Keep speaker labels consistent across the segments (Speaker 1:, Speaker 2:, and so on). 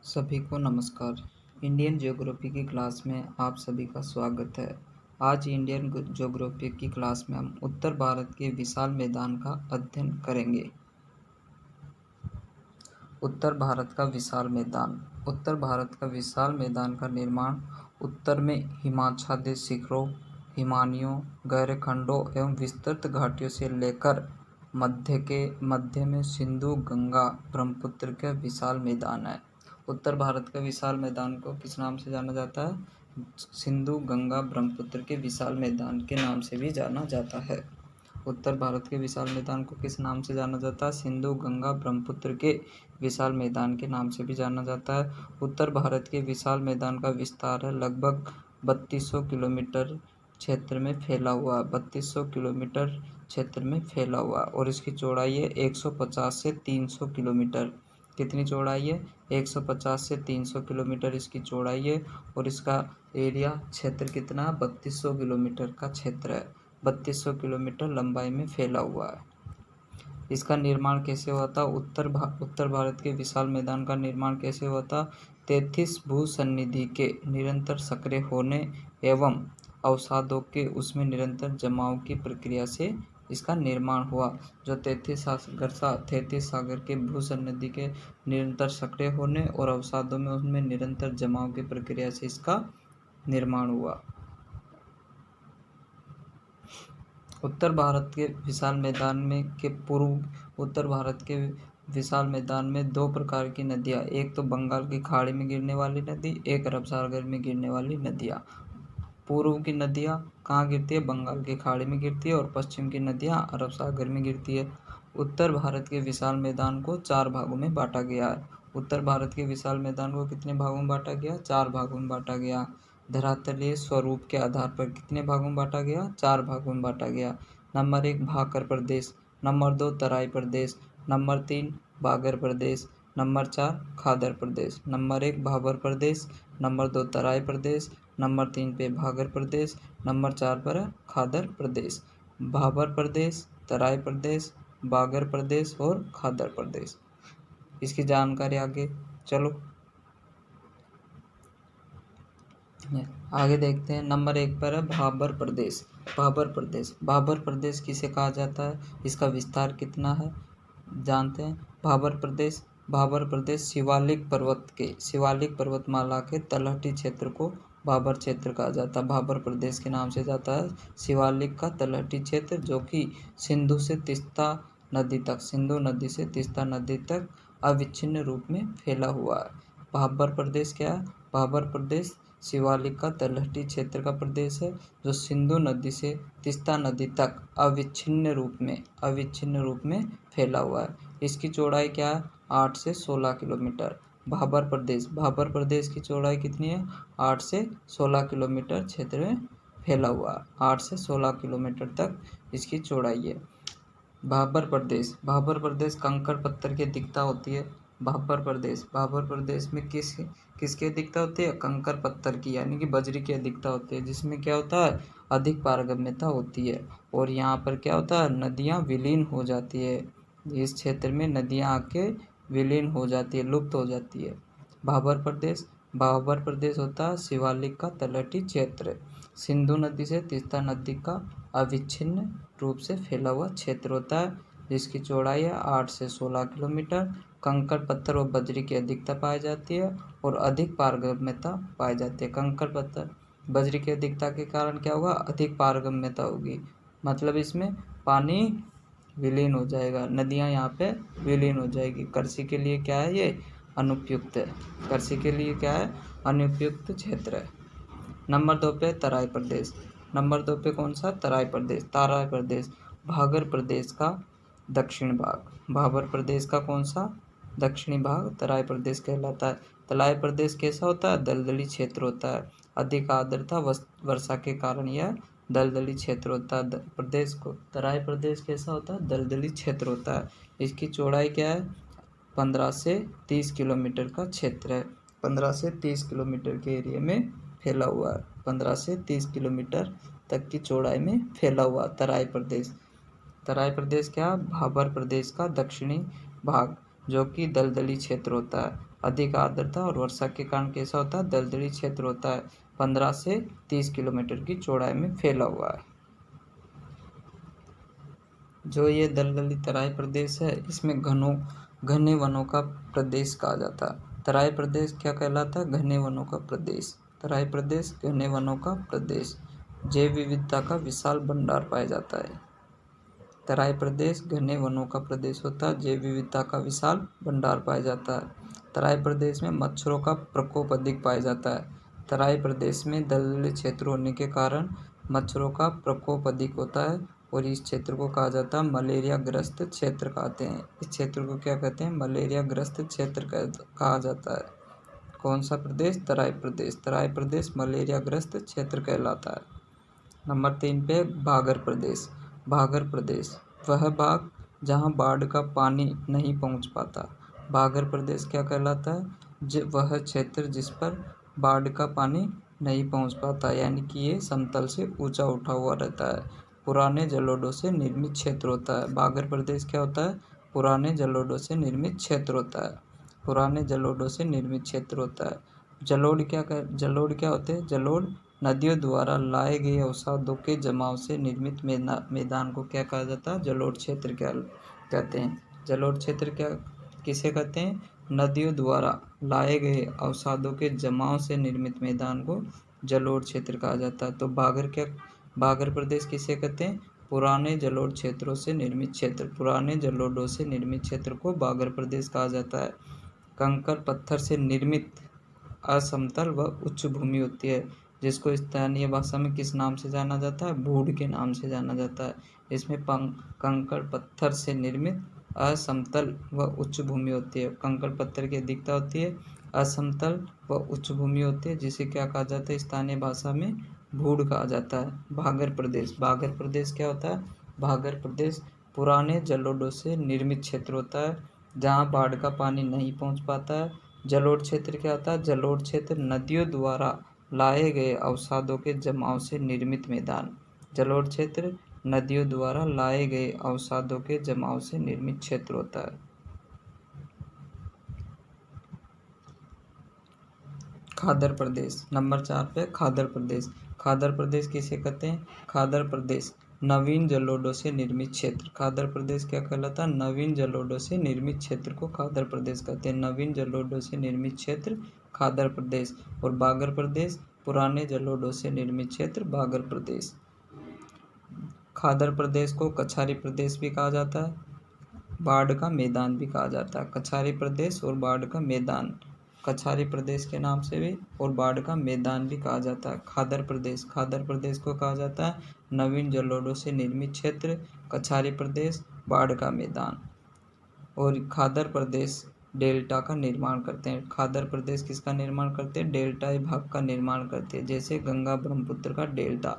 Speaker 1: सभी को नमस्कार। इंडियन ज्योग्राफी की क्लास में आप सभी का स्वागत है। आज इंडियन ज्योग्राफी की क्लास में हम उत्तर भारत के विशाल मैदान का अध्ययन करेंगे। उत्तर भारत का विशाल मैदान। उत्तर भारत का विशाल मैदान का निर्माण उत्तर में हिमाच्छादित शिखरों, हिमानियों, गहरे खंडों एवं विस्तृत घाटियों से लेकर मध्य में सिंधु, गंगा, ब्रह्मपुत्र के विशाल मैदान है। उत्तर भारत के विशाल मैदान को किस नाम से जाना जाता है? सिंधु, गंगा, ब्रह्मपुत्र के विशाल मैदान के नाम से भी जाना जाता है। उत्तर भारत के विशाल मैदान को किस नाम से जाना जाता है? सिंधु, गंगा, ब्रह्मपुत्र के विशाल मैदान के नाम से भी जाना जाता है। उत्तर भारत के विशाल मैदान का विस्तार है लगभग 3200 किलोमीटर क्षेत्र में फैला हुआ 3200 किलोमीटर क्षेत्र में फैला हुआ और इसकी चौड़ाई है 150 से 300 किलोमीटर। कितनी चौड़ाई है? 150 से 300 किलोमीटर इसकी चौड़ाई है और इसका एरिया क्षेत्र कितना? 3200 किलोमीटर का क्षेत्र है। 3200 किलोमीटर लंबाई में फैला हुआ है। इसका निर्माण कैसे हुआ था? उत्तर भारत के विशाल मैदान का निर्माण कैसे हुआ था? 33 भूसन्निधि के निरंतर सक्रिय होने एवं अवसादों के उसमें निरंतर जमाव की प्रक्रिया से इसका निर्माण हुआ। जो 33 सागर के भूसन्निधि के निरंतर सक्रिय होने और अवसादों में उसमें निरंतर जमाव की प्रक्रिया से इसका निर्माण हुआ। उत्तर भारत के विशाल मैदान में के पूर्व उत्तर भारत के विशाल मैदान में दो प्रकार की नदियाँ, एक तो बंगाल की खाड़ी में गिरने वाली नदी, एक अरब सागर में गिरने वाली नदियाँ। पूर्व की नदियाँ कहाँ गिरती है? बंगाल की खाड़ी में गिरती है और पश्चिम की नदियाँ अरब सागर में गिरती है। उत्तर भारत के विशाल मैदान को 4 भागों में बांटा गया है। उत्तर भारत के विशाल मैदान को कितने भागों में बांटा गया? 4 भागों में बांटा गया। धरातलीय स्वरूप के आधार पर कितने भागों में बांटा गया? 4 भागों में बांटा गया। नंबर 1 भाकर प्रदेश, नंबर 2 तराई प्रदेश, नंबर 3 बागर प्रदेश, नंबर 4 खादर प्रदेश। नंबर 1 भाबर प्रदेश, नंबर 2 तराई प्रदेश, नंबर 3 पे भागर प्रदेश, नंबर 4 पर है खादर प्रदेश। भाबर प्रदेश, तराई प्रदेश, बागर प्रदेश और खादर प्रदेश। इसकी जानकारी आगे चलो आगे देखते हैं। नंबर 1 पर है भाबर प्रदेश। भाबर प्रदेश किसे कहा जाता है? इसका विस्तार कितना है जानते हैं। भाबर प्रदेश शिवालिक पर्वतमाला के तलहटी क्षेत्र को भाबर क्षेत्र कहा जाता है। भाबर प्रदेश के नाम से जाता है शिवालिक का तलहटी क्षेत्र, जो कि सिंधु नदी से तीस्ता नदी तक अविच्छिन्न रूप में फैला हुआ है। भाबर प्रदेश क्या है? भाबर प्रदेश शिवालिक का तलहटी क्षेत्र का प्रदेश है, जो सिंधु नदी से तीस्ता नदी तक अविच्छिन्न रूप में फैला हुआ है। इसकी चौड़ाई क्या है? 8 से 16 किलोमीटर। भाबर प्रदेश की चौड़ाई कितनी है? 8 से 16 किलोमीटर क्षेत्र में फैला हुआ है। 8 से 16 किलोमीटर तक इसकी चौड़ाई है। भाबर प्रदेश कंकड़ पत्थर की अधिकता होती है। भाबर प्रदेश में किसकी अधिकता होती है? कंकड़ पत्थर की, यानी कि बजरी की अधिकता होती है, जिसमें क्या होता है? अधिक पारगम्यता होती है। और यहाँ पर क्या होता है? नदियाँ विलीन हो जाती है। इस क्षेत्र में नदियाँ आके विलीन हो जाती है, लुप्त हो जाती है। भाबर प्रदेश होता है शिवालिक का तलहटी क्षेत्र, सिंधु नदी से तीस्ता नदी का अविच्छिन्न रूप से फैला हुआ क्षेत्र होता है, जिसकी चौड़ाई है 8 से 16 किलोमीटर। कंकड़ पत्थर और बजरी की अधिकता पाई जाती है और अधिक पारगम्यता पाई जाती है। कंकड़ पत्थर बजरी की अधिकता के कारण क्या होगा? अधिक पारगम्यता होगी, मतलब इसमें पानी विलीन हो जाएगा, नदियाँ यहाँ पे विलीन हो जाएगी। कृषि के लिए क्या है? ये अनुपयुक्त है। कृषि के लिए क्या है? अनुपयुक्त क्षेत्र है। नंबर 2 पे तराई प्रदेश। नंबर 2 पे कौन सा? तराई प्रदेश। भागर प्रदेश का दक्षिण भाग। भाबर प्रदेश का कौन सा? दक्षिणी भाग तराई प्रदेश कहलाता है। तराई प्रदेश कैसा होता है? दलदली क्षेत्र होता है। अधिक आर्द्रता वर्षा के कारण यह दलदली क्षेत्र होता है। तराई प्रदेश कैसा होता है? दलदली क्षेत्र होता है। इसकी चौड़ाई क्या है? 15 से 30 किलोमीटर का क्षेत्र है। 15 से 30 किलोमीटर के एरिया में फैला हुआ है। 15 से 30 किलोमीटर तक की चौड़ाई में फैला हुआ तराई प्रदेश क्या? भाबर प्रदेश का दक्षिणी भाग, जो कि दलदली क्षेत्र होता है। अधिक आर्द्रता और वर्षा के कारण कैसा होता है, दलदली क्षेत्र होता है। 15 से 30 किलोमीटर की चौड़ाई में फैला हुआ है। जो ये दलदली तराई प्रदेश है, इसमें घने वनों का प्रदेश कहा जाता है। तराई प्रदेश क्या कहलाता है, घने वनों का प्रदेश। तराई प्रदेश घने वनों का प्रदेश। जैव विविधता का विशाल भंडार पाया जाता है। तराई प्रदेश घने वनों का प्रदेश होता है, जैव विविधता का विशाल भंडार पाया जाता है। तराई प्रदेश में मच्छरों का प्रकोप अधिक पाया जाता है। तराई प्रदेश में दलदली क्षेत्र होने के कारण मच्छरों का प्रकोप अधिक होता है और इस क्षेत्र को कहा जाता है मलेरिया ग्रस्त क्षेत्र कहते हैं। इस क्षेत्र को क्या कहते हैं, मलेरिया ग्रस्त क्षेत्र कहा जाता है। कौन सा प्रदेश, तराई प्रदेश। तराई प्रदेश मलेरिया ग्रस्त क्षेत्र कहलाता है। नंबर 3 पे भागर प्रदेश। भागर प्रदेश वह भाग जहाँ बाढ़ का पानी नहीं पहुँच पाता। भागर प्रदेश क्या कहलाता है, वह क्षेत्र जिस पर बाढ़ का पानी नहीं पहुँच पाता, यानी कि ये समतल से ऊंचा उठा हुआ रहता है। पुराने जलोढ़ों से निर्मित क्षेत्र होता है। भागर प्रदेश क्या होता है, पुराने जलोढ़ों से निर्मित क्षेत्र होता है। पुराने जलोढ़ों से निर्मित क्षेत्र होता है। जलोढ़ क्या होते हैं, जलोढ़ नदियों द्वारा लाए गए अवसादों के जमाव से निर्मित मैदान को क्या कहा जाता है, जलोढ़ क्षेत्र क्या कहते हैं। जलोढ़ क्षेत्र क्या किसे कहते हैं, नदियों द्वारा लाए गए अवसादों के जमाव से निर्मित मैदान को जलोढ़ क्षेत्र कहा जाता है। तो भागर प्रदेश किसे कहते हैं, पुराने जलोढ़ क्षेत्रों से निर्मित क्षेत्र। पुराने जलोढ़ों से निर्मित क्षेत्र को भागर प्रदेश कहा जाता है। कंकड़ पत्थर से निर्मित असमतल व उच्च भूमि होती है, जिसको स्थानीय भाषा में किस नाम से जाना जाता है, भूड के नाम से जाना जाता है। इसमें कंकड़ पत्थर से निर्मित असमतल व उच्च भूमि होती है। कंकड़ पत्थर की अधिकता होती है, असमतल व उच्च भूमि होती है, जिसे क्या कहा जाता है, स्थानीय भाषा में भूड कहा जाता है। भागर प्रदेश। भागर प्रदेश क्या होता है, भागर प्रदेश पुराने जलोढ़ों से निर्मित क्षेत्र होता है, जहाँ बाढ़ का पानी नहीं पहुँच पाता है। जलोढ़ क्षेत्र क्या होता है, जलोढ़ क्षेत्र नदियों द्वारा लाए गए अवसादों के जमाव से निर्मित मैदान। जलोढ़ क्षेत्र नदियों द्वारा लाए गए अवसादों के जमाव से निर्मित क्षेत्र होता है। खादर प्रदेश। नंबर 4 पे खादर प्रदेश। खादर प्रदेश किसे कहते हैं, खादर प्रदेश नवीन जलोढ़ों से निर्मित क्षेत्र। खादर प्रदेश क्या कहलाता है, नवीन जलोढ़ों से निर्मित क्षेत्र को खादर प्रदेश कहते हैं। नवीन जलोढ़ों से निर्मित क्षेत्र खादर प्रदेश। और भागर प्रदेश पुराने जलोढ़ों से निर्मित क्षेत्र भागर प्रदेश। खादर प्रदेश को कछारी प्रदेश भी कहा जाता है, बाढ़ का मैदान भी कहा जाता है। कछारी प्रदेश और बाढ़ का मैदान, कछारी प्रदेश के नाम से भी और बाढ़ का मैदान भी कहा जाता है। खादर प्रदेश, खादर प्रदेश को कहा जाता है नवीन जलोढ़ों से निर्मित क्षेत्र, कछारी प्रदेश, बाढ़ का मैदान। और खादर प्रदेश डेल्टा का निर्माण करते हैं। खादर प्रदेश किसका निर्माण करते हैं, डेल्टाई भाग का निर्माण करते हैं, जैसे गंगा ब्रह्मपुत्र का डेल्टा।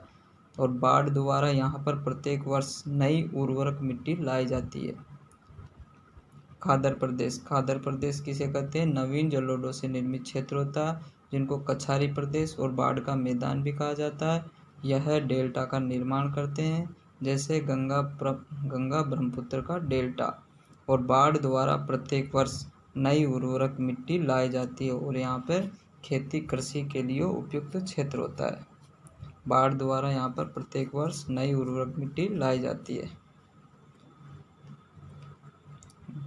Speaker 1: और बाढ़ द्वारा यहाँ पर प्रत्येक वर्ष नई उर्वरक मिट्टी लाई जाती है। खादर प्रदेश, खादर प्रदेश किसे कहते हैं, नवीन जलोढ़ों से निर्मित क्षेत्र होता है, जिनको कछारी प्रदेश और बाढ़ का मैदान भी कहा जाता है। यह डेल्टा का निर्माण करते हैं, जैसे गंगा ब्रह्मपुत्र का डेल्टा। और बाढ़ द्वारा प्रत्येक वर्ष नई उर्वरक मिट्टी लाई जाती है और यहाँ पर खेती कृषि के लिए उपयुक्त क्षेत्र होता है। बाढ़ द्वारा यहाँ पर प्रत्येक वर्ष नई उर्वरक मिट्टी लाई जाती है।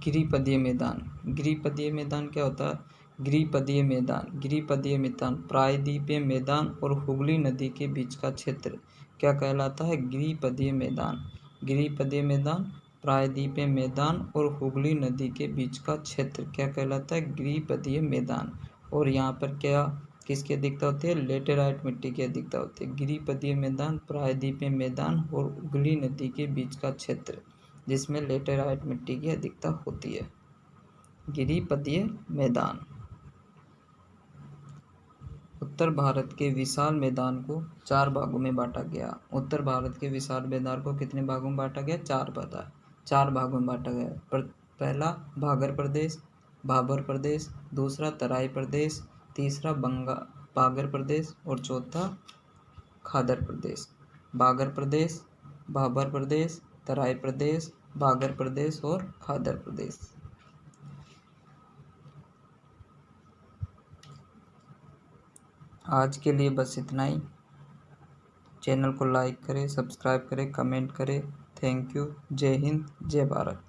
Speaker 1: गिरिपदीय मैदान। गिरिपदीय मैदान क्या होता है, गिरिपदीय मैदान प्रायद्वीपीय मैदान और हुगली नदी के बीच का क्षेत्र क्या कहलाता है, गिरिपदीय मैदान। गिरिपदीय मैदान प्रायद्वीपीय मैदान और हुगली नदी के बीच का क्षेत्र क्या कहलाता है, गिरिपदीय मैदान। और यहाँ पर क्या किसकी अधिकता होती है, लेटेराइट मिट्टी की अधिकता होती है। गिरिपदीय मैदान प्रायद्वीपीय मैदान और हुगली नदी के बीच का क्षेत्र जिसमें लेटेराइट मिट्टी की अधिकता होती है। गिरिपदीय मैदान। उत्तर भारत के विशाल मैदान को 4 भागों में बांटा गया। उत्तर भारत के विशाल मैदान को कितने भागों में बांटा गया, 4 भागों में बांटा गया। पहला भागर प्रदेश, भाबर प्रदेश, दूसरा तराई प्रदेश, तीसरा भागर प्रदेश और चौथा खादर प्रदेश। भागर प्रदेश, भाबर प्रदेश, तराई प्रदेश, भागर प्रदेश और खादर प्रदेश। आज के लिए बस इतना ही। चैनल को लाइक करें, सब्सक्राइब करें, कमेंट करें। Thank you. जय हिंद, जय भारत।